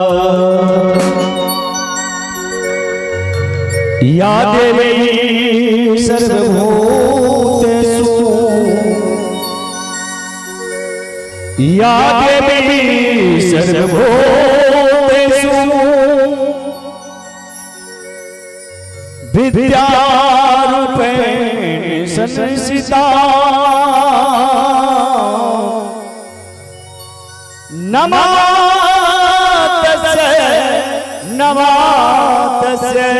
या देवी सर्वभूतेषु या देवी सर्वभूतेषु विद्यारूपेण संस्थिता नमः तस्यै नमः तस्यै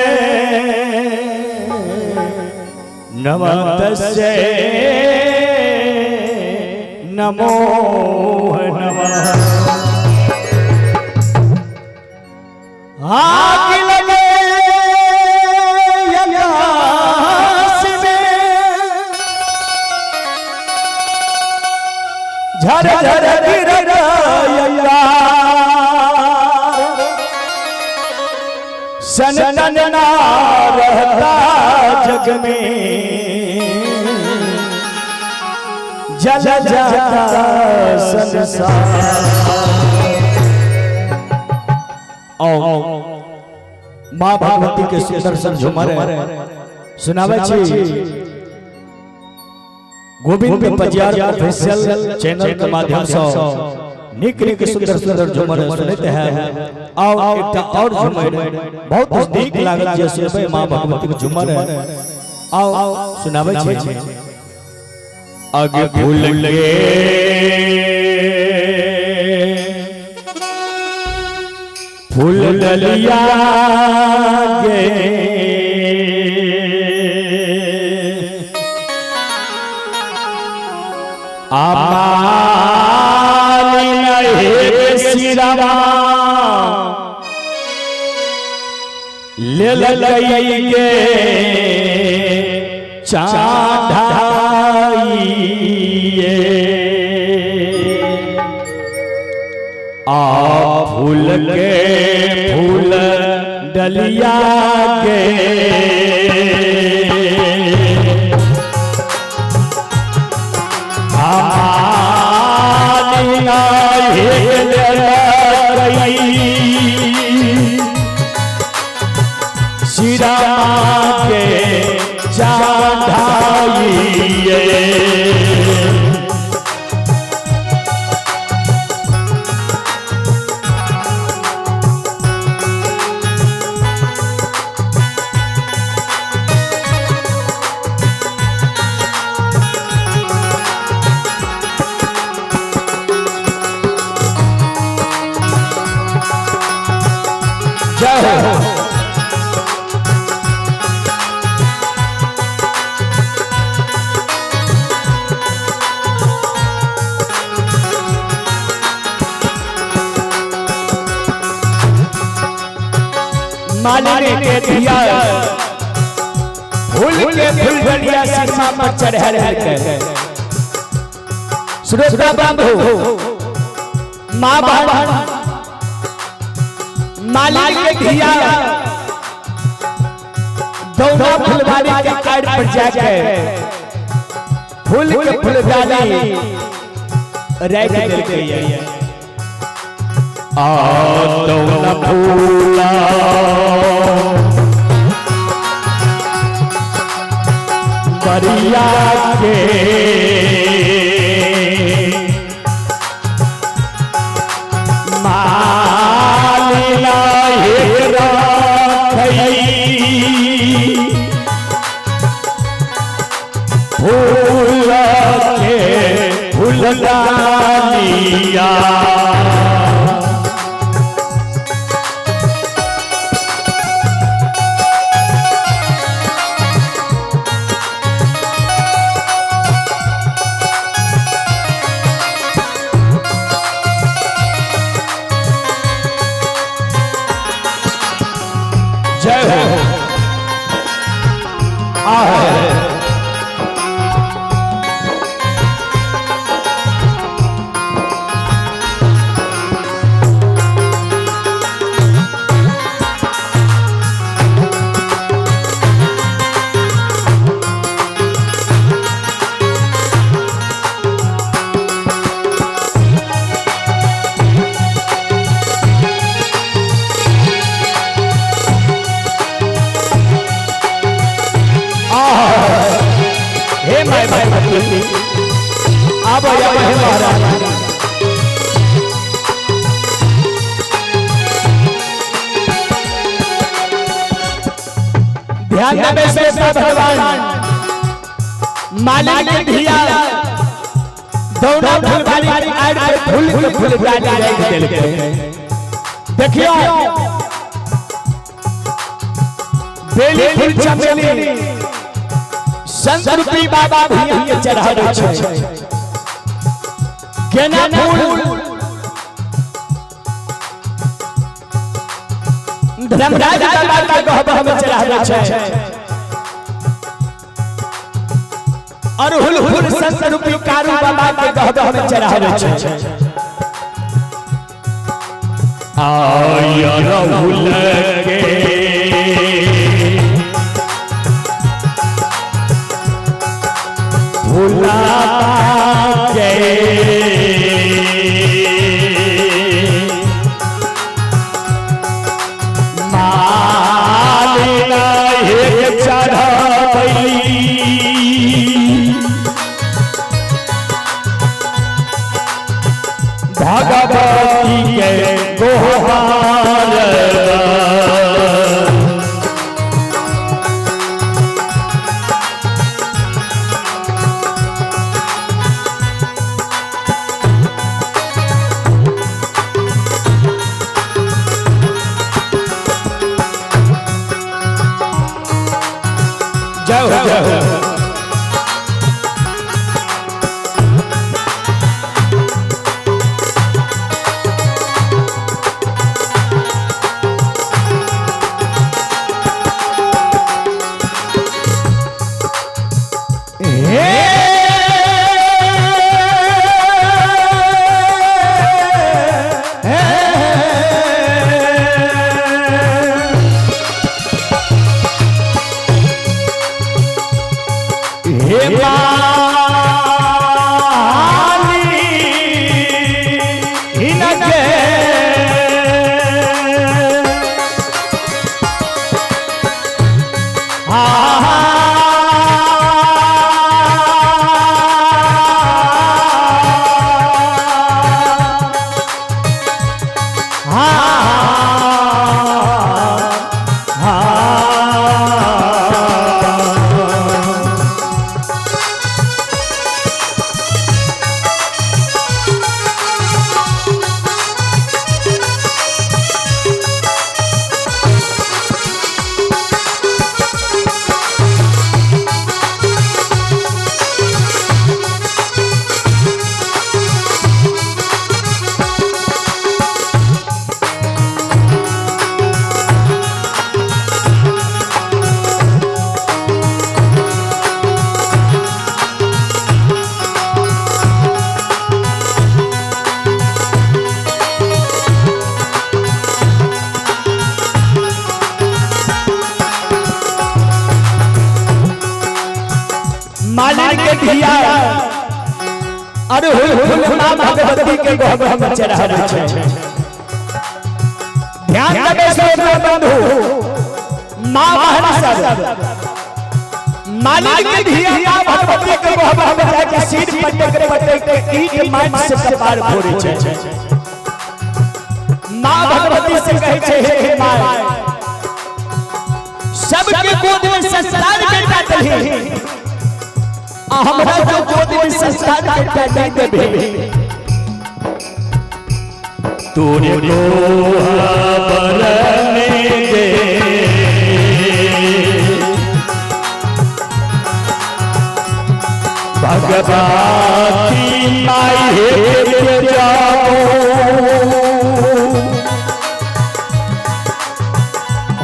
नमः तस्यै नमो नमः। आग लगे आकाश में झर झर गिर सनना रहता जग में जल जाता संसार। माँ भगवती के सुदर्शन झुमर सुनावे छी गोविंद पजियार ऑफिशियल चैनल के माध्यम से निक निक सुंदर सुंदर झुमर सुनते हैं। आओ एक और झुमर बहुत नीक लागल जे सुनबे मां भगवती के झुमर आओ सुनावे छी। आगे फूल लगे फूल डलिया गे ले लगे चाढ़ाइए आ फूल के फूल डलिया के शिरा के चाढ़ाइए मालिनी के दिया फूल के फुलझड़िया सिरमा पर चढ़ा के सुरेश्वर बाबू मां बहन मालिनी के दिया दौना फुलवारी के काट पर जाके फूल के फुलझड़ी रख देते हैं। दौना फूला बरिया के मालिना हेरा फूल के फूलदानिया प्रति अब महाराज ध्यान देवे से भगवान मालिक धिया दौड़ा फुलवारी आड़ के फूल डाली रख देलके देखियो बेली फूल चमेली संत रूपी बाबा भैया के चढ़ावे छै केना फूल धर्मराज बाबा का गहबा में चढ़ावे छै अरहुल फूल संत रूपी कारू बाबा के गहबा में चढ़ावे छै आय अरहुल के फूला के मालिना हे चढ़ावली भगवती के गोहार जय हो जय हो मालिक के धिया अरहुल फूल मां भगवती के गहबा में चढ़ावे छै ध्यान देवे से बंधु मां महाराज मालिक के धिया भगवती के गहबा में जाके सिर पटक के ईट माट से कपार फोड़े छै मां भगवती से कहै छै हे मां सबके गोद में संस्कार बेटा दही हमरा जो गोद में संस्कार बेटा नहीं देबे तोरे बरने दे भगवती माई हे जाओ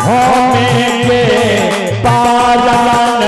हमें पालन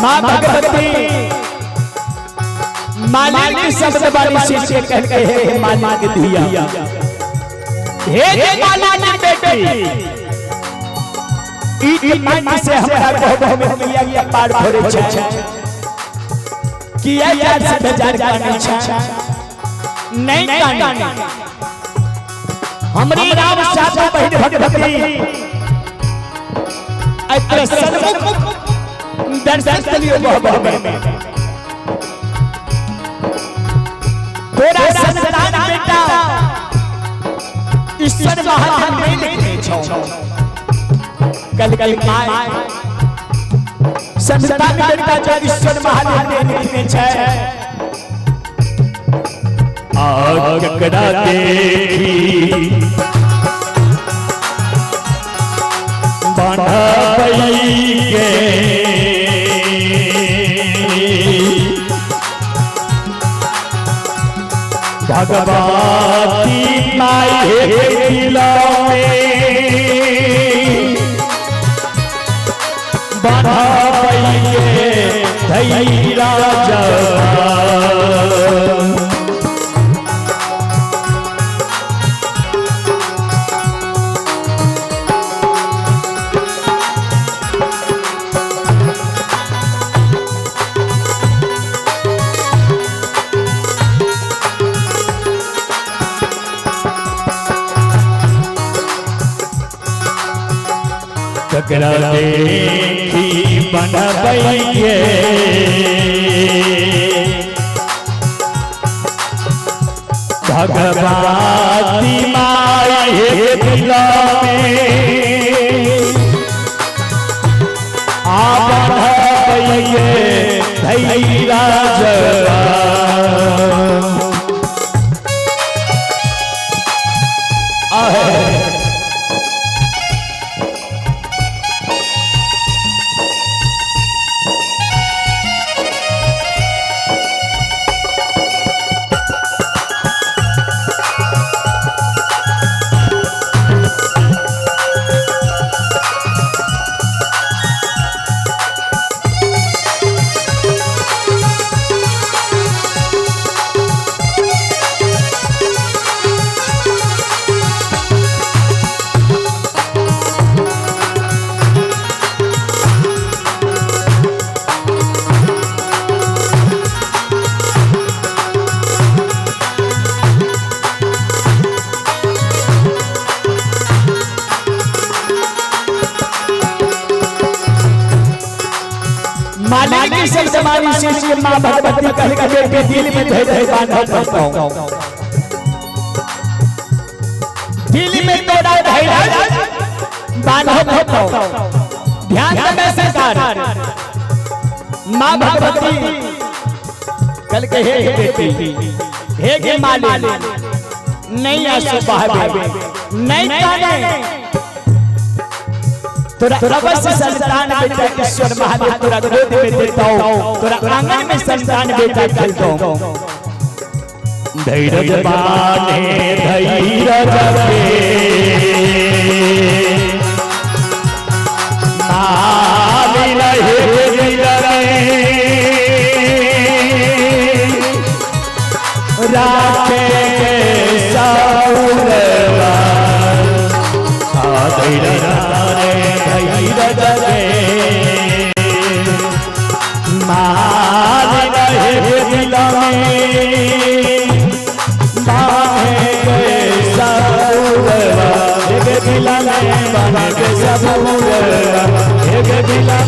माँ भगवती मालिक की शब्द वाली शिष्य कह के हे मालिक दिया हे मालिक बेटी ई माटी से हमरा को में मिया के पार भरे छै किया यार से हजार काने छै नहीं काने हमरी राम साथ बहिन भगवती ऐ सन्मुख दर्शन कलियो में तोरा संतान बेटा ईश्वर महादेव नहीं लिखने छौ कल माय संतान बेटा जो ईश्वर महादेव नहीं लिखने छै आग ककड़ा देखी बांधा पईगे भगवती माई हे दिलावे बांधा पईगे धैरा जवा ककड़ा देखी बनबैये भगवती माई हे दिलावे आ बनबैये धैरा जवा मालिक की शब्द वाली शिष्य माँ भगवती कह के बेटे दिल में धैर्य बांधा करता हूँ दिल में तोड़ा धैर्य बांधा करता हूँ ध्यान देना सरकार माँ भगवती कल के हे बेटी हे के मालिक नहीं आसो बहावे नहीं काने तोरा अवश्य संतान बेटा ईश्वर महादेव तोरा गोद में देता हूँ तोरा आंगन में संतान बेटा खेलता हूँ धैर्य बाने धैर्य रखे माली रहे राखे साउरवा धैर्य मार रहे दिलावे बाहे गए सबूरवा एक दिलावे बाहे गए सबूरवा एक दिलावे